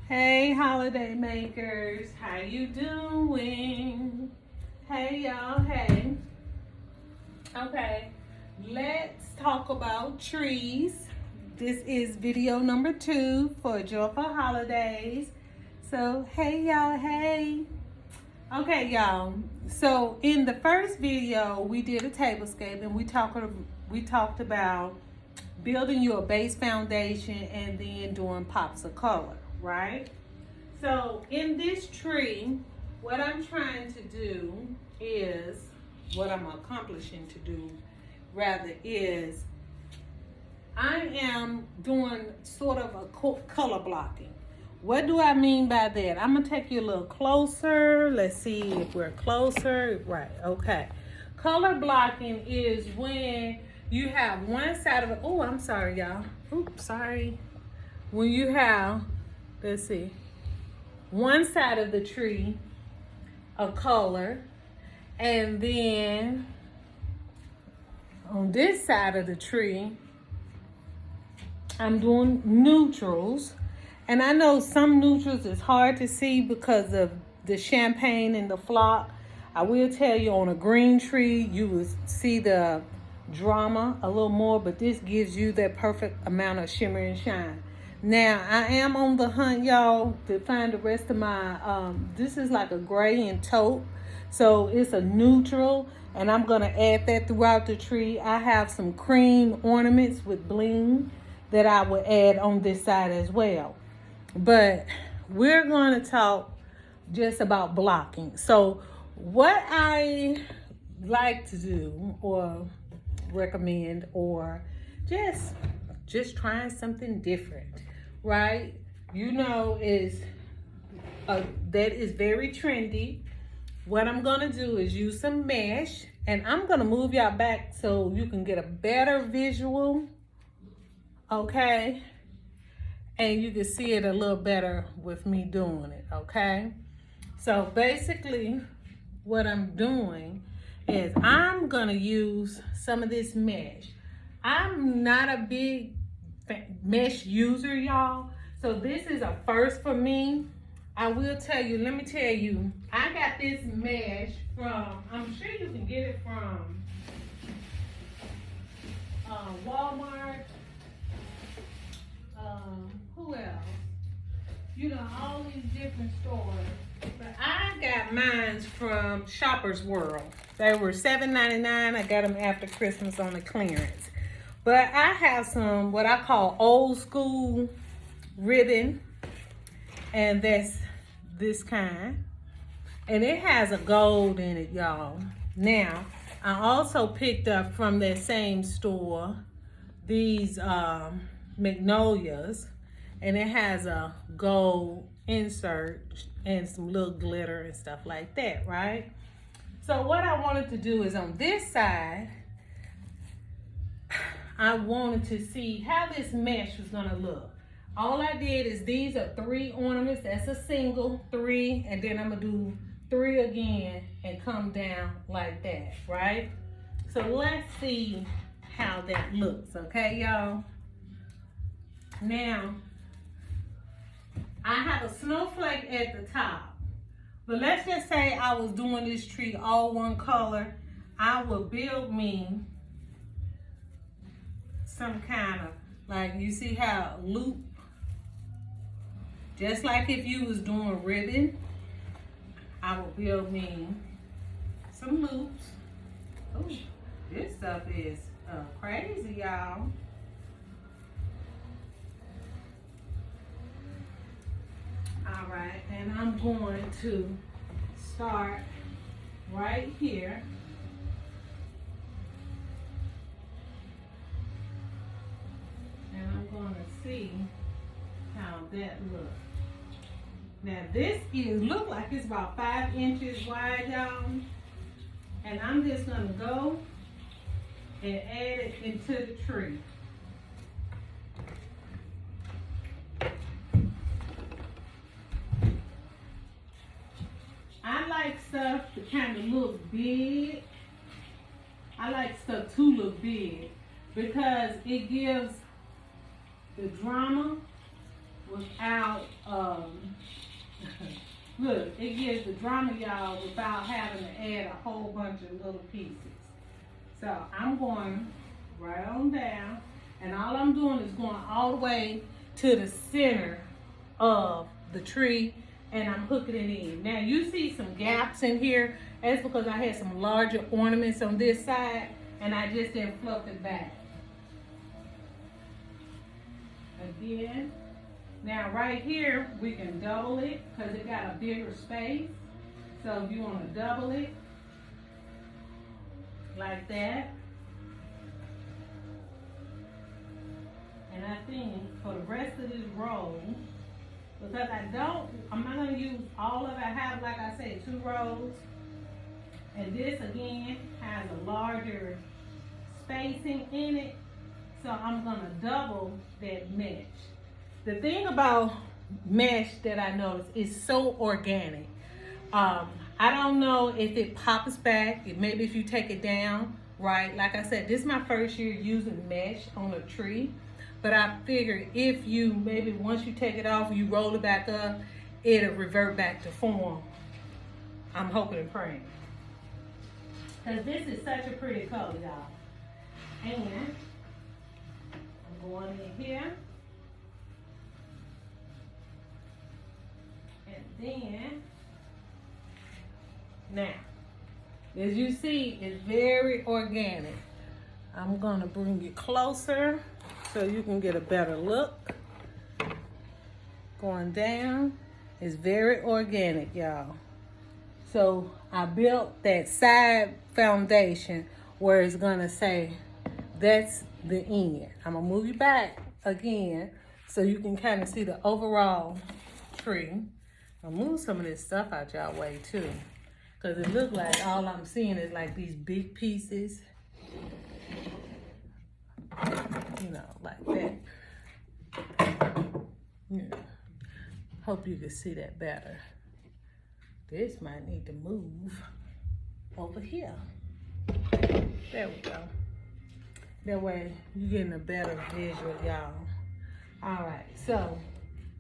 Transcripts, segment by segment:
Hey, holiday makers, how you doing? Hey, y'all, hey. Okay, let's talk about trees. This is video number 2 for Joyful Holidays. So, hey, y'all, hey. Okay, y'all. So, in the first video, we did a tablescape and we talked about building your base foundation and then doing pops of color, right? So in this tree, what I'm trying to do is, what I'm accomplishing to do rather is, I am doing sort of a color blocking. What do I mean by that? I'm gonna take you a little closer. Let's see if we're closer. Right, okay. Color blocking is when you have one side of it. Oh, I'm sorry, y'all. Oops, sorry. When you have, let's see, one side of the tree a color, and then on this side of the tree, I'm doing neutrals. And I know some neutrals is hard to see because of the champagne and the flock. I will tell you, on a green tree, you will see the drama a little more, but this gives you that perfect amount of shimmer and shine. Now, I am on the hunt, y'all, to find the rest of my, this is like a gray and taupe. So it's a neutral, and I'm going to add that throughout the tree. I have some cream ornaments with bling that I will add on this side as well. But we're going to talk just about blocking. So what I like to do or recommend, or just trying something different, right? You know, is that is very trendy. What I'm gonna do is use some mesh, and I'm gonna move y'all back so you can get a better visual, okay? And you can see it a little better with me doing it, okay? So basically what I'm doing is I'm gonna use some of this mesh. I'm not a big mesh user, y'all. So this is a first for me. I will tell you, let me tell you, I got this mesh from, I'm sure you can get it from Walmart. Who else? You know, all these different stores. But I got mine from Shoppers World. They were $7.99. I got them after Christmas on the clearance. But I have some what I call old school ribbon, and that's this kind. And it has a gold in it, y'all. Now, I also picked up from that same store these magnolias, and it has a gold insert and some little glitter and stuff like that, right? So what I wanted to do is, on this side, I wanted to see how this mesh was gonna look. All I did is, these are 3 ornaments. That's a single 3, and then I'm gonna do 3 again and come down like that, right? So let's see how that looks, okay, y'all? Now, I have a snowflake at the top, but let's just say I was doing this tree all one color. I would build me some kind of, like, you see how loop, just like if you was doing ribbon, I would build me some loops. Oh, this stuff is crazy, y'all. All right, and I'm going to start right here. And I'm going to see how that looks. Now this look like it's about 5 inches wide, y'all. And I'm just going to go and add it into the tree. I like stuff to kind of look big. I like stuff to look big because it gives the drama without, look, it gives the drama, y'all, without having to add a whole bunch of little pieces. So I'm going right on down, and all I'm doing is going all the way to the center of the tree, and I'm hooking it in. Now you see some gaps in here. That's because I had some larger ornaments on this side, and I just didn't fluff it back. Again. Now right here, we can double it because it got a bigger space. So if you want to double it, like that. And I think for the rest of this row, because I'm not going to use all of it. I have, like I said, 2 rows. And this again has a larger spacing in it. So I'm going to double that mesh. The thing about mesh that I noticed is so organic. I don't know if it pops back. Maybe if you take it down, right? Like I said, this is my first year using mesh on a tree. But I figured if you, maybe once you take it off, you roll it back up, it'll revert back to form. I'm hoping and praying. Because this is such a pretty color, y'all. And I'm going in here. And then, now, as you see, it's very organic. I'm gonna bring you closer so you can get a better look. Going down, it's very organic, y'all. So I built that side foundation where it's gonna say, that's the end. I'm gonna move you back again so you can kind of see the overall tree. I'll move some of this stuff out y'all way too, because it looks like all I'm seeing is like these big pieces, you know, like that. Yeah. Hope you can see that better. This might need to move over here. There we go. That way you're getting a better visual, y'all. All right, so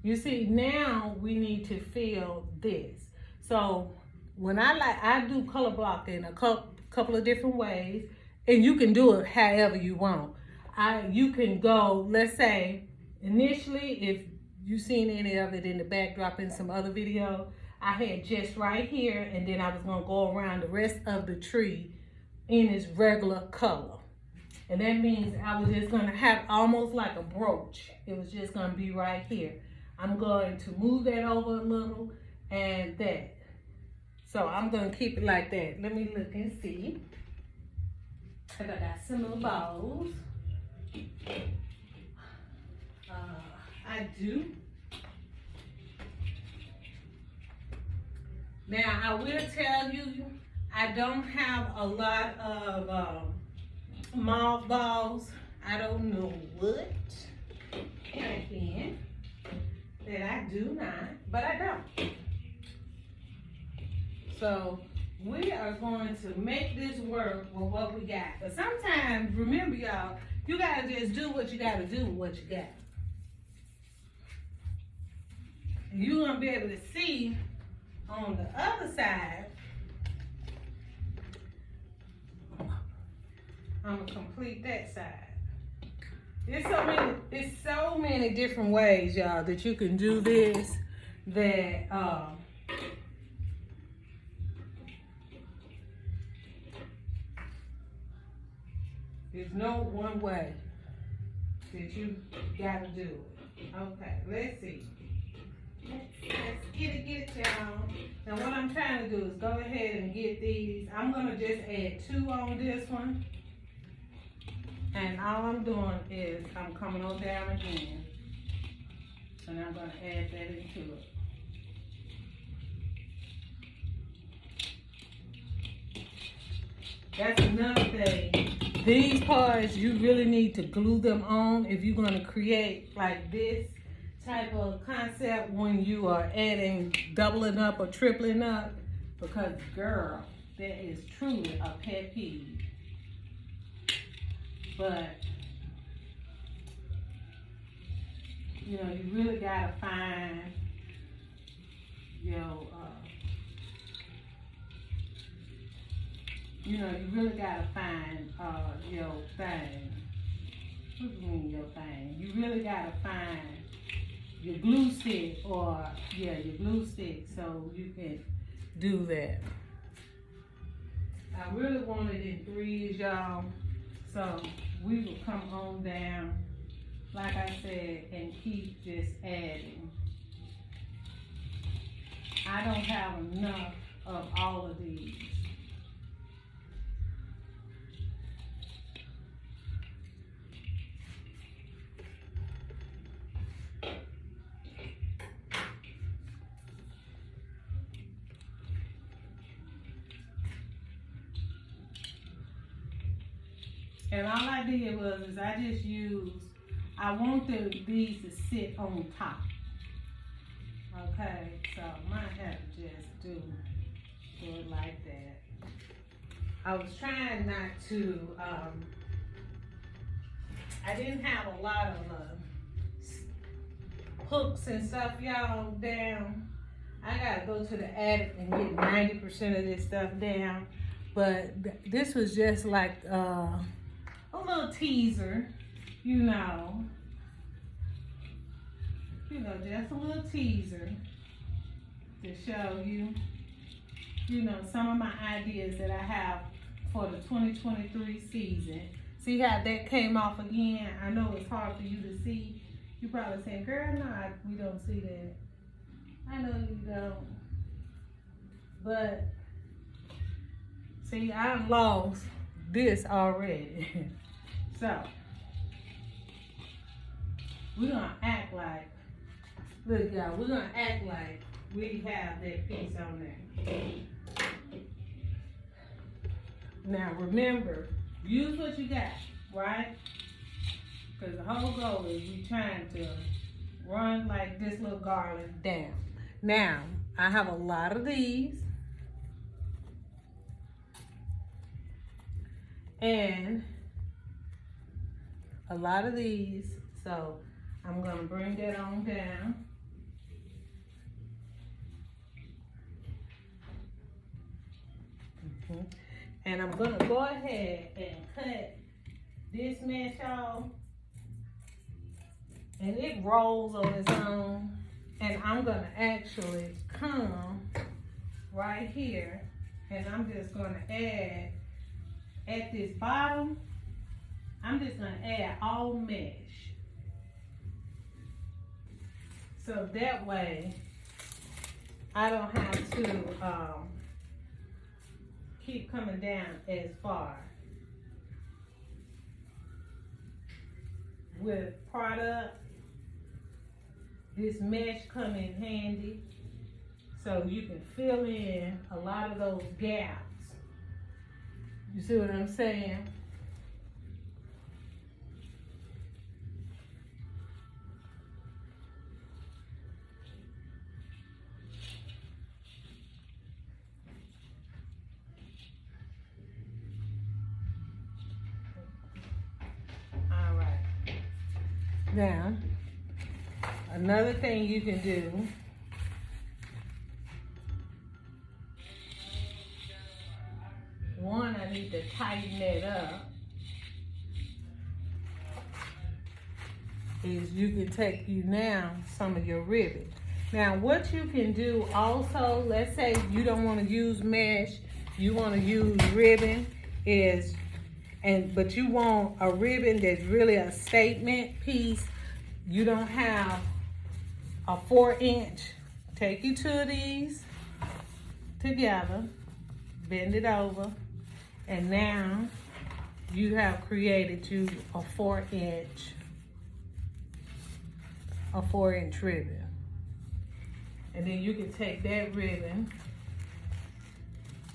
you see now we need to fill this. So when I do color blocking in a couple of different ways, and you can do it however you want. You can go, let's say, initially, if you've seen any of it in the backdrop in some other video, I had just right here, and then I was gonna go around the rest of the tree in its regular color. And that means I was just gonna have almost like a brooch. It was just gonna be right here. I'm going to move that over a little and that. So I'm gonna keep it like that. Let me look and see. I got some little bows. I do. Now I will tell you, I don't have a lot of mauve balls. I don't know what again that I do not, but I don't. So we are going to make this work with what we got. But sometimes, remember y'all, you gotta just do what you gotta do with what you got. And you're gonna be able to see on the other side, I'm gonna complete that side. There's so many different ways, y'all, that you can do this. That there's no one way that you gotta do it. Okay, let's see. Let's get it down. Now what I'm trying to do is go ahead and get these. I'm gonna just add 2 on this one. And all I'm doing is I'm coming on down again. And I'm gonna add that into it. That's another thing. These parts, you really need to glue them on if you're gonna create like this type of concept when you are adding, doubling up or tripling up, because girl, that is truly a pet peeve. But you know, you really gotta find your, you know, you really gotta find your thing. What do you mean your thing? You really gotta find your glue stick, or yeah, your glue stick, so you can do that. I really want it in threes, y'all. So we will come on down, like I said, and keep just adding. I don't have enough of all of these. And all I did was I just used, I want the beads to sit on top. Okay, so I might have to just do it like that. I was trying not to, I didn't have a lot of hooks and stuff, y'all, down. I gotta go to the attic and get 90% of this stuff down. But this was just like, a little teaser, you know, just a little teaser to show you, you know, some of my ideas that I have for the 2023 season. See how that came off again? I know it's hard for you to see. You probably saying, girl, no, we don't see that. I know you don't. But, see, I lost this already. So, we're gonna act like, look y'all, we're gonna act like we have that piece on there. Now remember, use what you got, right? Because the whole goal is we trying to run like this little garland down. Now, I have a lot of these. And a lot of these, so I'm gonna bring that on down. And I'm gonna go ahead and cut this mesh off. And it rolls on its own. And I'm gonna actually come right here, and I'm just gonna add at this bottom, I'm just gonna add all mesh. So that way, I don't have to keep coming down as far. With product, this mesh come in handy, so you can fill in a lot of those gaps. You see what I'm saying? All right. Now, another thing you can do, one, I need to tighten that up, is you can take now some of your ribbon. Now what you can do also, let's say you don't want to use mesh, you want to use ribbon, but you want a ribbon that's really a statement piece. You don't have a 4-inch. Take your two of these together, bend it over, and now you have created you a 4-inch ribbon. And then you can take that ribbon,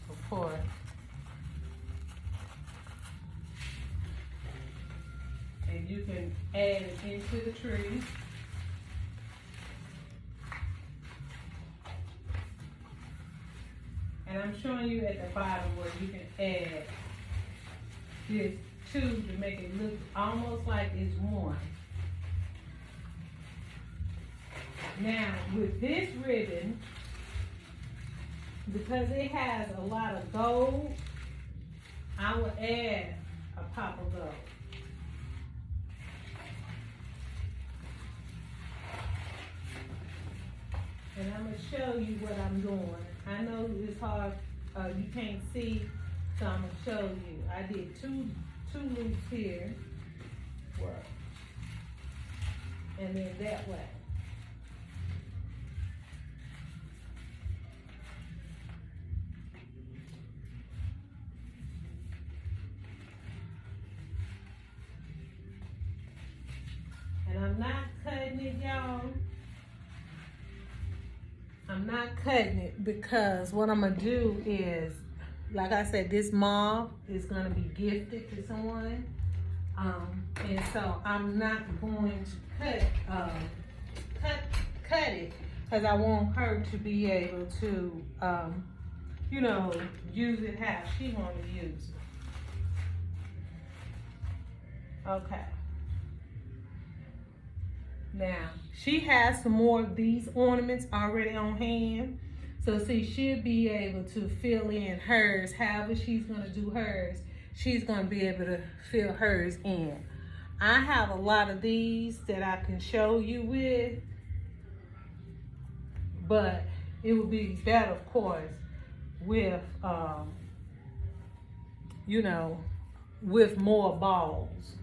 of course, and you can add it into the tree. And I'm showing you at the bottom where you can add this too to make it look almost like it's one. Now, with this ribbon, because it has a lot of gold, I will add a pop of gold. And I'm going to show you what I'm doing. I know it's hard, you can't see, so I'm going to show you. I did two loops here, and then that way. And I'm not cutting it, y'all. I'm not cutting it because what I'm gonna do is, like I said, this mauve is gonna be gifted to someone. And so I'm not going to cut it because I want her to be able to, you know, use it how she want to use it. Okay. Now, she has some more of these ornaments already on hand. So see, she'll be able to fill in hers, however she's gonna do hers, she's gonna be able to fill hers in. I have a lot of these that I can show you with, but it would be better, of course, with, you know, with more balls.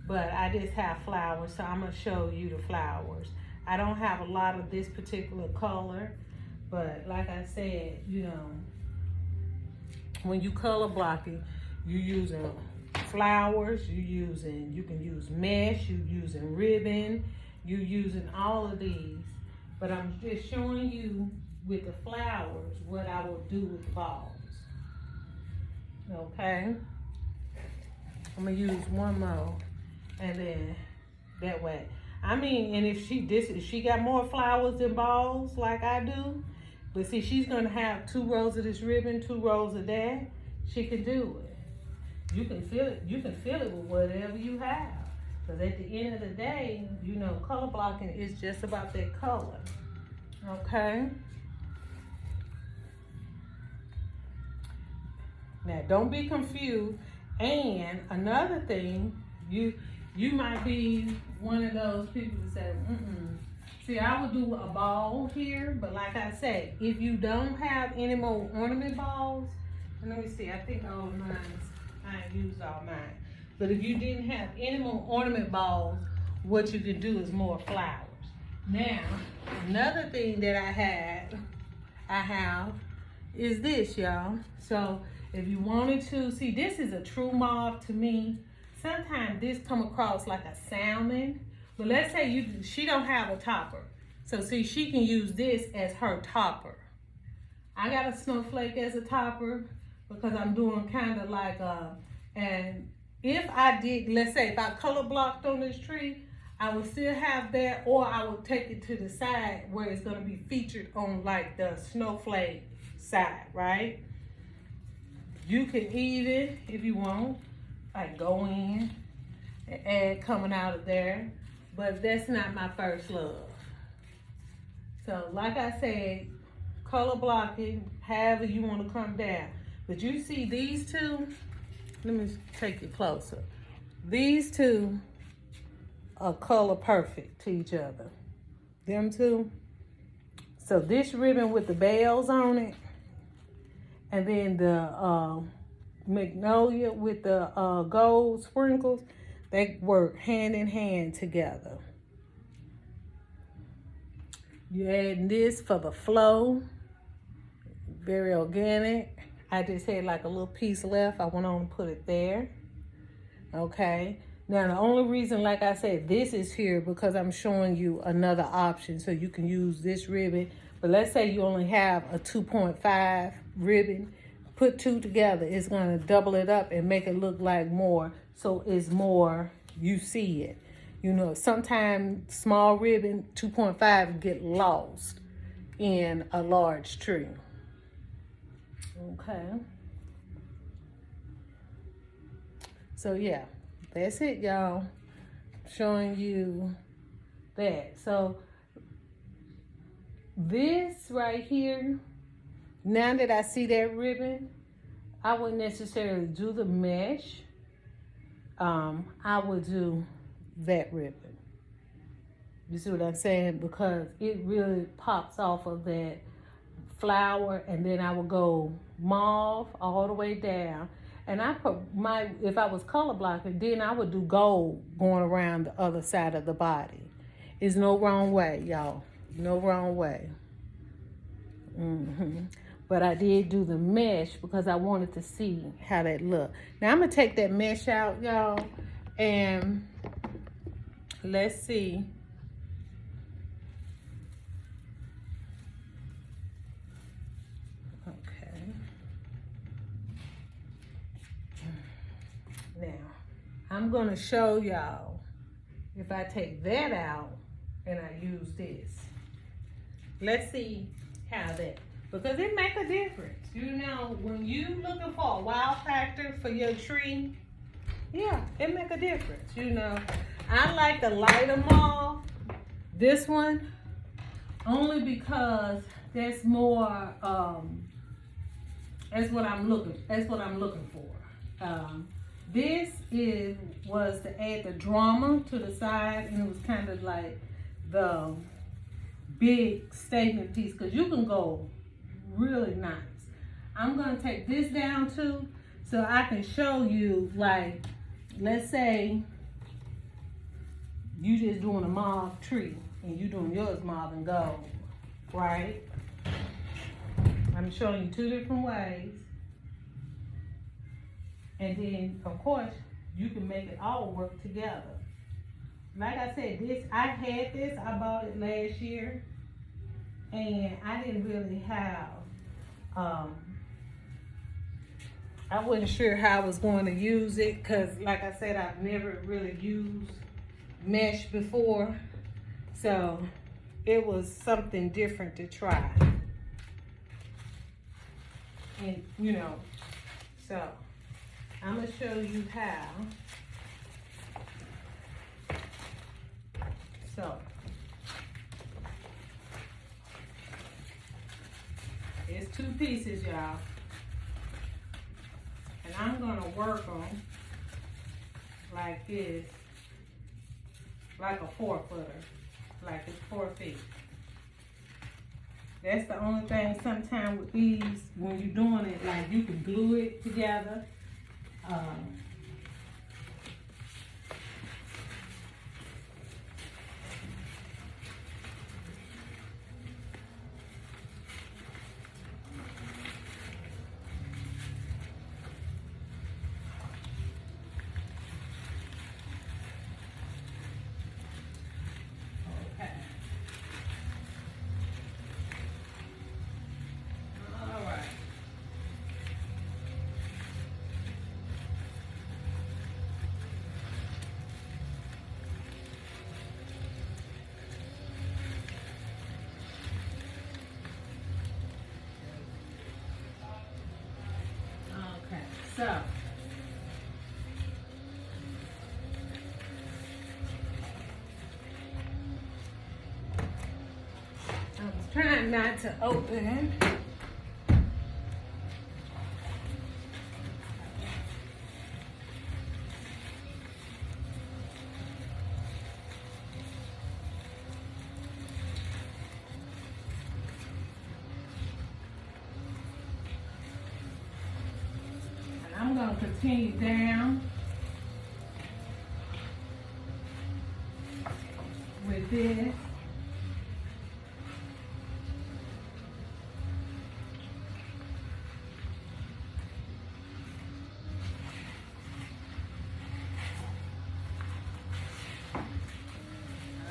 But I just have flowers, so I'm gonna show you the flowers. I don't have a lot of this particular color, but like I said, you know, when you color blocking, you're using flowers, you can use mesh, you're using ribbon, you're using all of these. But I'm just showing you with the flowers what I will do with the balls. Okay? I'm gonna use one more. And then that way. I mean, and if she got more flowers than balls like I do, but see, she's gonna have 2 rows of this ribbon, 2 rows of that, she can do it. You can fill it with whatever you have. Because at the end of the day, you know, color blocking is just about that color. Okay? Now, don't be confused. And another thing, you might be one of those people that say, See, I would do a ball here, but like I said, if you don't have any more ornament balls, and let me see, I think all of mine, I ain't used all mine. But if you didn't have any more ornament balls, what you can do is more flowers. Now, another thing that I have is this, y'all. So if you wanted to, see, this is a true mauve to me. Sometimes this come across like a salmon, but let's say she don't have a topper. So see, she can use this as her topper. I got a snowflake as a topper because I'm doing kind of like, and if I did, let's say if I color blocked on this tree, I would still have that, or I would take it to the side where it's gonna be featured on like the snowflake side, right? You can even, if you want, like go in and add coming out of there, but that's not my first love. So like I said, color blocking, however you want to come down. But you see these two, let me take it closer. These two are color perfect to each other. Them two. So this ribbon with the bells on it, and then the magnolia with the gold sprinkles, they work hand in hand together. You add this for the flow, very organic. I just had like a little piece left. I went on and put it there. Okay. Now the only reason, like I said, this is here because I'm showing you another option so you can use this ribbon. But let's say you only have a 2.5 ribbon. Put 2 together, it's gonna double it up and make it look like more, so it's more, you see it. You know, sometimes small ribbon, 2.5 get lost in a large tree. Okay. So yeah, that's it, y'all. Showing you that. So This right here, now that I see that ribbon, I wouldn't necessarily do the mesh. I would do that ribbon. You see what I'm saying? Because it really pops off of that flower, and then I would go mauve all the way down. And I put if I was color blocking, then I would do gold going around the other side of the body. There's no wrong way, y'all. No wrong way. But I did do the mesh because I wanted to see how that looked. Now I'm gonna take that mesh out, y'all, and let's see. Okay. Now I'm gonna show y'all if I take that out and I use this. Let's see how that, because it make a difference. You know, when you looking for a wow factor for your tree, yeah, it make a difference. You know, I like the lighter mauve, this one, only because there's more, that's what I'm looking for. This was to add the drama to the side, and it was kind of like the big statement piece, because you can go really nice. I'm gonna take this down too, so I can show you, like, let's say you just doing a mauve tree and you doing yours mauve and gold, right? I'm showing you two different ways. And then, of course, you can make it all work together. Like I said, I bought it last year, and I didn't really have, I wasn't sure how I was going to use it, because like I said, I've never really used mesh before. So it was something different to try. And you know, so I'm gonna show you how. So it's two pieces, y'all. And I'm gonna work them like this, like a 4-footer, like it's 4 feet. That's the only thing sometimes with these, when you're doing it, like you can glue it together. So I was trying not to open. I'm going to continue down with this.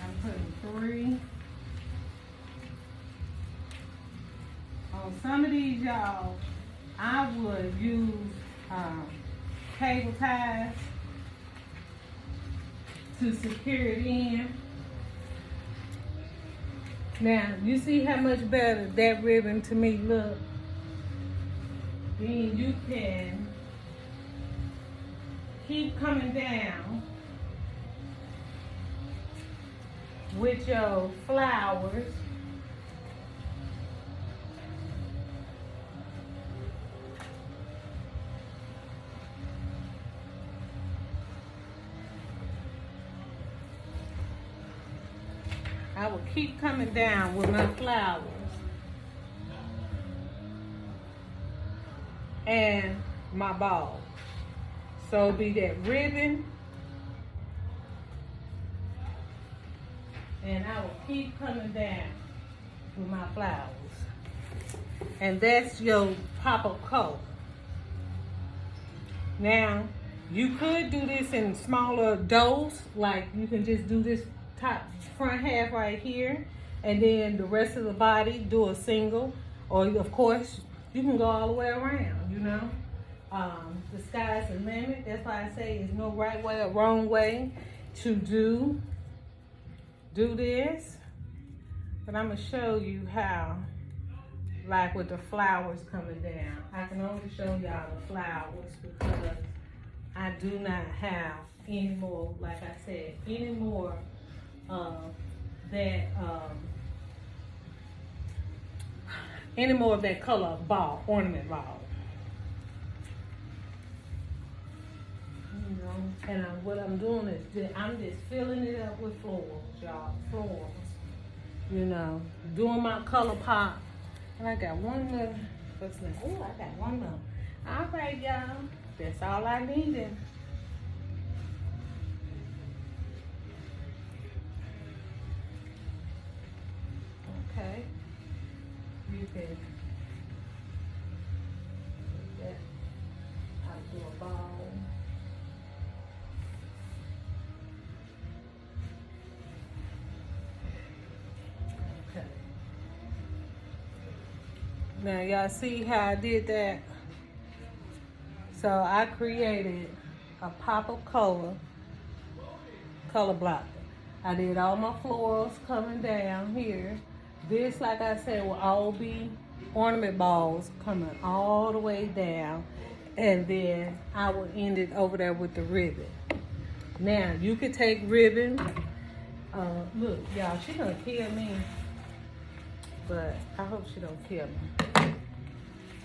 I'm putting 3. On some of these, y'all, I would use cable ties to secure it in. Now, you see how much better that ribbon to me look? Then you can keep coming down with your flowers will keep coming down with my flowers. And my ball. So it'll be that ribbon. And I will keep coming down with my flowers. And that's your pop of color. Now, you could do this in smaller dose, like you can just do this top front half right here, and then the rest of the body do a single, or of course, you can go all the way around, you know. The sky's the limit. That's why I say there's no right way or wrong way to do this. But I'm gonna show you how, like with the flowers coming down. I can only show y'all the flowers because I do not have any more, like I said, any more of that color ball, ornament ball. You know, and what I'm doing is I'm just filling it up with florals, y'all, florals. You know, doing my color pop. And I got one little, what's that? Oh, I got one little. All right, y'all. That's all I needed. Okay. You can do that. I'll do a ball. Okay. Now y'all see how I did that? So I created a pop of color blocker. I did all my florals coming down here. This, like I said, will all be ornament balls coming all the way down. And then I will end it over there with the ribbon. Now, you could take ribbon. Look, y'all, she gonna kill me. But I hope she don't kill me.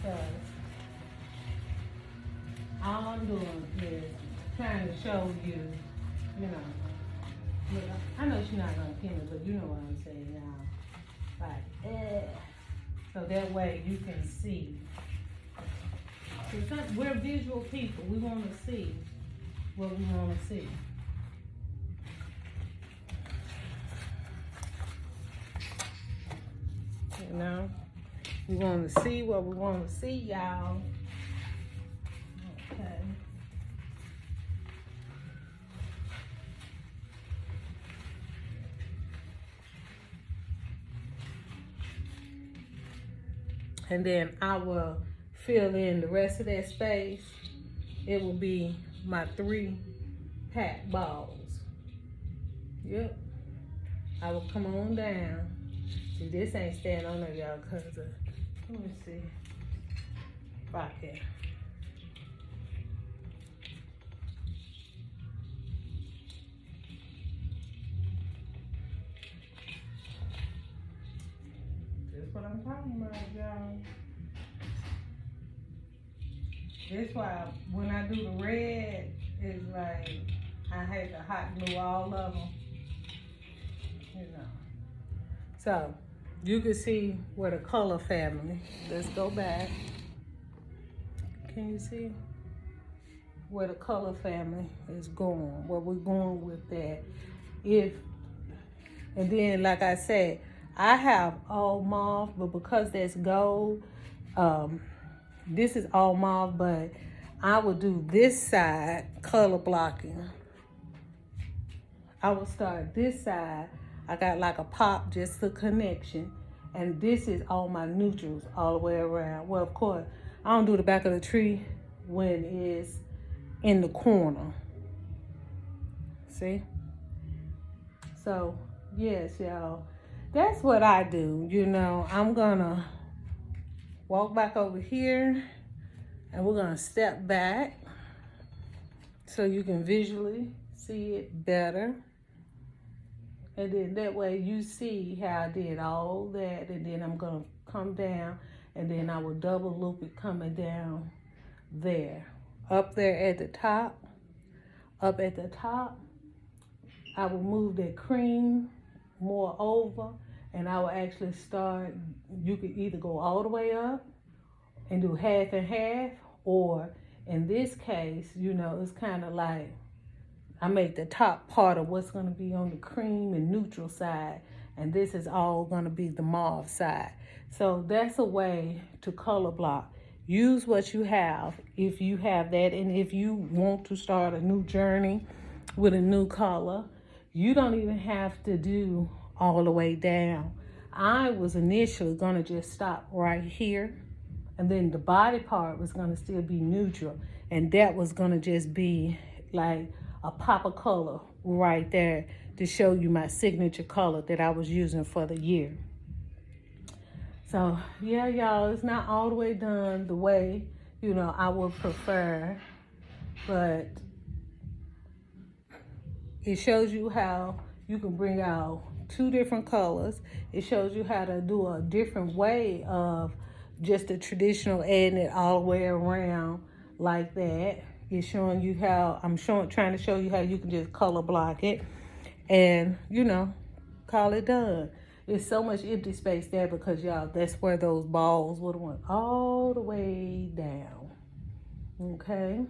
So, all I'm doing is trying to show you, you know, look, I know she's not gonna kill me, but you know what I'm saying now. Like, so that way you can see. We're visual people. We want to see what we want to see. You know, we want to see what we want to see, y'all. Okay. And then I will fill in the rest of that space. It will be my 3 pack balls. Yep. I will come on down. See, this ain't staying on there, y'all, because let me see if I can. That's what I'm talking about, y'all. That's why when I do the red, it's like I had to hot glue all of them, you know. So you can see where the color family. Let's go back. Can you see where the color family is going? Where we're going with that? And then, like I said, I have all mauve, but because that's gold, this is all mauve, but I will do this side color blocking. I will start this side. I got like a pop, just the connection. And this is all my neutrals all the way around. Well, of course, I don't do the back of the tree when it's in the corner. See? So, yes, y'all. That's what I do, you know. I'm gonna walk back over here and we're gonna step back so you can visually see it better. And then that way you see how I did all that, and then I'm gonna come down and then I will double loop it coming down there. Up there at the top, I will move that cream more over, and I will actually start, you could either go all the way up and do half and half, or in this case, it's kind of like I make the top part of what's going to be on the cream and neutral side, and this is all going to be the mauve side. So that's a way to color block. Use what you have if you have that, and if you want to start a new journey with a new color, you don't even have to do all the way down. I was initially going to just stop right here, and then the body part was going to still be neutral, and that was going to just be like a pop of color right there to show you my signature color that I was using for the year. So yeah, y'all, it's not all the way done the way, I would prefer, but it shows you how you can bring out two different colors. It shows you how to do a different way of just the traditional adding it all the way around like that. It's showing you how, trying to show you how you can just color block it and, call it done. There's so much empty space there because, y'all, that's where those balls would have went all the way down. Okay?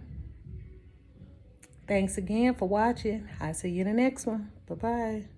Thanks again for watching. I'll see you in the next one. Bye-bye.